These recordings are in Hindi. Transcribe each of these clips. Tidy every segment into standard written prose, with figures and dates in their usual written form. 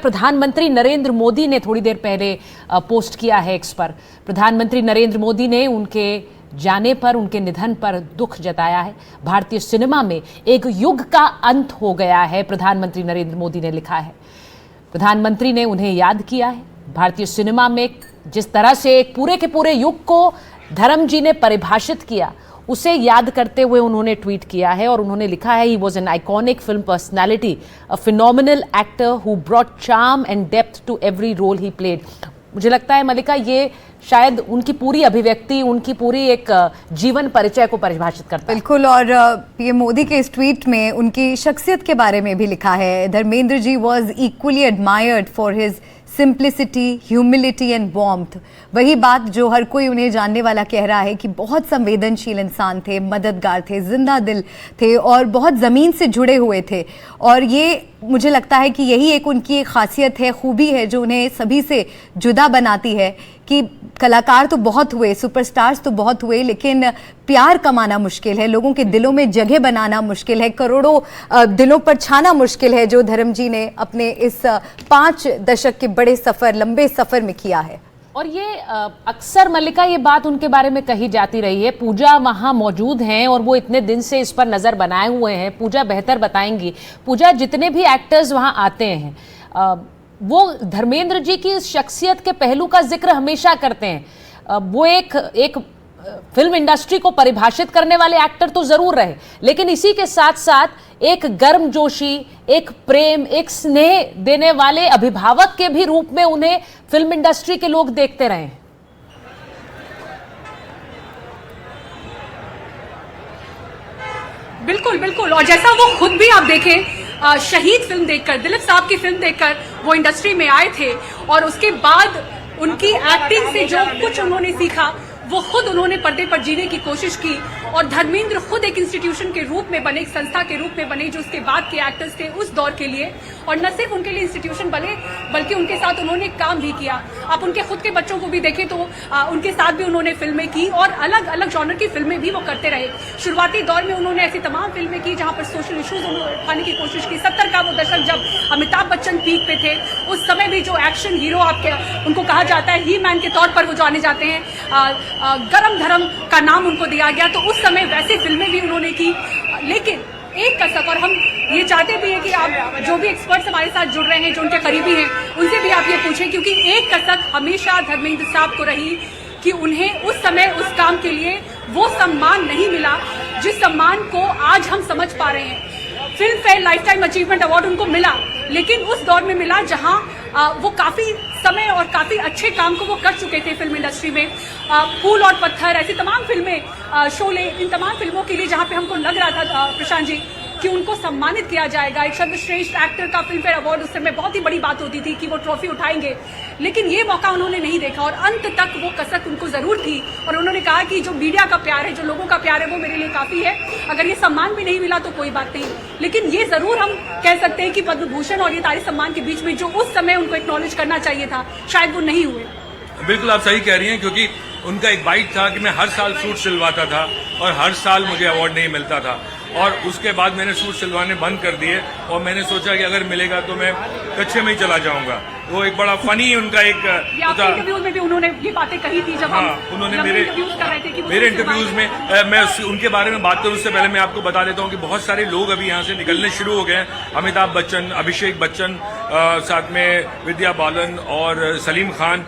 प्रधानमंत्री नरेंद्र मोदी ने थोड़ी देर पहले पोस्ट किया है एक्स पर। प्रधानमंत्री नरेंद्र मोदी ने उनके जाने पर, उनके निधन पर दुख जताया है। भारतीय सिनेमा में एक युग का अंत हो गया है, प्रधानमंत्री नरेंद्र मोदी ने लिखा है। प्रधानमंत्री ने उन्हें याद किया है। भारतीय सिनेमा में जिस तरह से एक पूरे के पूरे युग को धर्म जी ने परिभाषित किया, उसे याद करते हुए उन्होंने ट्वीट किया है और उन्होंने लिखा है, he was an iconic film personality, a phenomenal actor who brought charm and depth to every role he played. मुझे लगता है मल्लिका, ये शायद उनकी पूरी अभिव्यक्ति, उनकी पूरी एक जीवन परिचय को परिभाषित करता है। बिल्कुल। और पीएम मोदी के इस ट्वीट में उनकी शख्सियत के बारे में भी लिखा है, Dharmendra ji was equally admired for his simplicity, humility and warmth. वही बात जो हर कोई उन्हें जानने वाला कह रहा है कि बहुत संवेदनशील इंसान थे, मददगार थे, जिंदा दिल थे और बहुत ज़मीन से जुड़े हुए थे। और ये मुझे लगता है कि यही एक उनकी एक खासियत है, खूबी है, जो उन्हें सभी से जुदा बनाती है कि कलाकार तो बहुत हुए, सुपरस्टार्स तो बहुत हुए, लेकिन प्यार कमाना मुश्किल है, लोगों के दिलों में जगह बनाना मुश्किल है, करोड़ों दिलों पर छाना मुश्किल है, जो धर्म जी ने अपने इस 5 दशक के बड़े सफ़र, लंबे सफ़र में किया है। और ये अक्सर मल्लिका, ये बात उनके बारे में कही जाती रही है। पूजा वहाँ मौजूद हैं और वो इतने दिन से इस पर नज़र बनाए हुए हैं। पूजा बेहतर बताएंगी। पूजा, जितने भी एक्टर्स वहाँ आते हैं वो धर्मेंद्र जी की इस शख्सियत के पहलू का जिक्र हमेशा करते हैं। वो एक फिल्म इंडस्ट्री को परिभाषित करने वाले एक्टर तो जरूर रहे, लेकिन इसी के साथ साथ एक गर्मजोशी, एक प्रेम, एक स्नेह देने वाले अभिभावक के भी रूप में उन्हें फिल्म इंडस्ट्री के लोग देखते रहे। बिल्कुल बिल्कुल। और जैसा वो खुद भी आप देखें, शहीद फिल्म देखकर, दिलीप साहब की फिल्म देखकर वो इंडस्ट्री में आए थे और उसके बाद उनकी एक्टिंग से जो कुछ उन्होंने सीखा वो खुद उन्होंने पर्दे पर जीने की कोशिश की। और धर्मेंद्र खुद एक इंस्टीट्यूशन के रूप में बने, एक संस्था के रूप में बने, जो उसके बाद के एक्टर्स थे उस दौर के लिए। और न सिर्फ उनके लिए इंस्टीट्यूशन बने, बल्कि उनके साथ उन्होंने काम भी किया। आप उनके खुद के बच्चों को भी देखें तो उनके साथ भी उन्होंने फिल्में की और अलग अलग जॉनर की फिल्में भी वो करते रहे। शुरुआती दौर में उन्होंने ऐसी तमाम फिल्में की जहां पर सोशल इश्यूज उन्होंने उठाने की कोशिश की। 70 का वो दशक जब अमिताभ बच्चन पीक पे थे, उस समय भी जो एक्शन हीरो आपके उनको कहा जाता है, ही मैन के तौर पर वो जाने जाते हैं, गरम धर्म का नाम उनको दिया गया। तो उस समय वैसी फिल्में भी उन्होंने की। लेकिन एक कसक, और हम ये चाहते भी हैं कि आप जो भी एक्सपर्ट्स हमारे साथ जुड़ रहे हैं, जो उनके करीबी हैं, उनसे भी आप ये पूछें, क्योंकि एक कसक हमेशा धर्मेंद्र साहब को रही कि उन्हें उस समय उस काम के लिए वो सम्मान नहीं मिला जिस सम्मान को आज हम समझ पा रहे हैं। Film fair life time achievement award उनको मिला, लेकिन उस दौर में मिला जहां वो काफ़ी समय और काफ़ी अच्छे काम को वो कर चुके थे फिल्म इंडस्ट्री में। फूल और पत्थर, ऐसी तमाम फिल्में, शोले, इन तमाम फिल्मों के लिए जहां पे हमको लग रहा था प्रशांत जी कि उनको सम्मानित किया जाएगा, एक सर्वश्रेष्ठ एक्टर का फिल्म फेयर अवार्ड उस समय बहुत ही बड़ी बात होती थी कि वो ट्रॉफी उठाएंगे। लेकिन ये मौका उन्होंने नहीं देखा और अंत तक वो कसक उनको जरूर थी। और उन्होंने कहा कि जो मीडिया का प्यार है, जो लोगों का प्यार है, वो मेरे लिए काफ़ी है। अगर ये सम्मान भी नहीं मिला तो कोई बात नहीं, लेकिन ये जरूर हम कह सकते हैं कि पद्म भूषण और ये तारी सम्मान के बीच में जो उस समय उनको एक्नॉलेज करना चाहिए था, शायद वो नहीं हुए। बिल्कुल आप सही कह रही हैं, क्योंकि उनका एक बाइट था कि मैं हर साल सूट सिलवाता था और हर साल मुझे अवार्ड नहीं मिलता था। और उसके बाद मैंने सूट सिलवाने बंद कर दिए और मैंने सोचा कि अगर मिलेगा तो मैं कच्चे में ही चला जाऊंगा। वो एक बड़ा फनी उनका एक इंटरव्यूज में भी उन्होंने ये बातें कही थी जब उन्होंने मेरे इंटरव्यूज में मैं उनके बारे में बात करूं उससे पहले मैं आपको बता देता हूं कि बहुत सारे लोग अभी यहाँ से निकलने शुरू हो गए हैं। अमिताभ बच्चन, अभिषेक बच्चन, साथ में विद्या बालन और सलीम खान,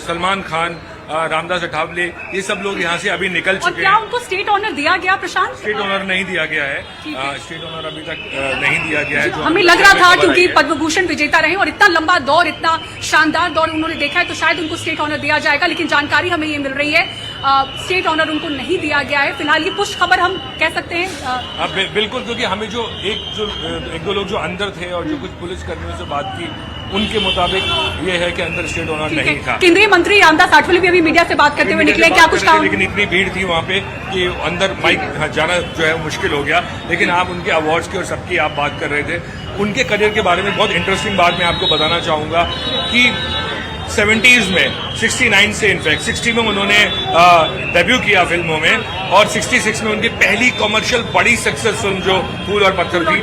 सलमान खान, रामदास अठावले, ये सब लोग यहाँ से अभी निकल चुके हैं। क्या उनको स्टेट ऑनर दिया गया प्रशांत? स्टेट ऑनर नहीं दिया गया है, स्टेट ऑनर अभी तक नहीं दिया गया है। हमें लग रहा था क्योंकि पद्म भूषण विजेता रहे और इतना लंबा दौर, इतना शानदार दौर उन्होंने देखा है, तो शायद उनको स्टेट ऑनर दिया जाएगा। लेकिन जानकारी हमें ये मिल रही है स्टेट ऑनर उनको नहीं दिया गया है फिलहाल। ये पुष्ट खबर हम कह सकते हैं। बिल्कुल, क्योंकि हमें जो एक दो लोग जो अंदर थे और जो कुछ पुलिस कर्मियों से बात की, उनके मुताबिक ये है कि अंदर स्टेट ऑनर नहीं था। केंद्रीय मंत्री रामदास आठवले भी अभी मीडिया से बात करते हुए निकले, क्या कुछ कहा? लेकिन इतनी भीड़ थी वहाँ पे कि अंदर माइक जाना जो है मुश्किल हो गया। लेकिन आप उनके अवार्ड्स की और सबकी आप बात कर रहे थे, उनके करियर के बारे में बहुत इंटरेस्टिंग बात मैं आपको बताना चाहूँगा कि 70s में, 69 से इनफैक्ट 60 में उन्होंने डेब्यू किया फिल्मों में और 66 में उनकी पहली कमर्शियल बड़ी सक्सेस फिल्म जो फूल और पत्थर थी।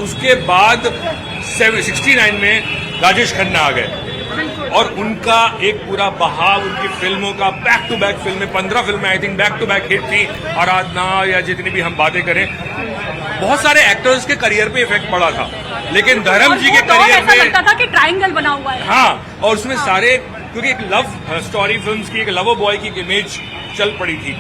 उसके बाद 69 में राजेश खन्ना आ गए और उनका एक पूरा बहाव उनकी फिल्मों का बैक टू बैक फिल्में 15 फिल्में I think back to back hit थी। आराधना या जितनी भी हम बातें करें, बहुत सारे एक्टर्स के करियर पे इफेक्ट पड़ा था, लेकिन धर्म जी के करियर ऐसा में लगता था कि ट्रायंगल बना हुआ है। हाँ, और उसमें सारे, क्योंकि एक लव स्टोरी फिल्म्स की, एक लव बॉय की इमेज चल पड़ी थी।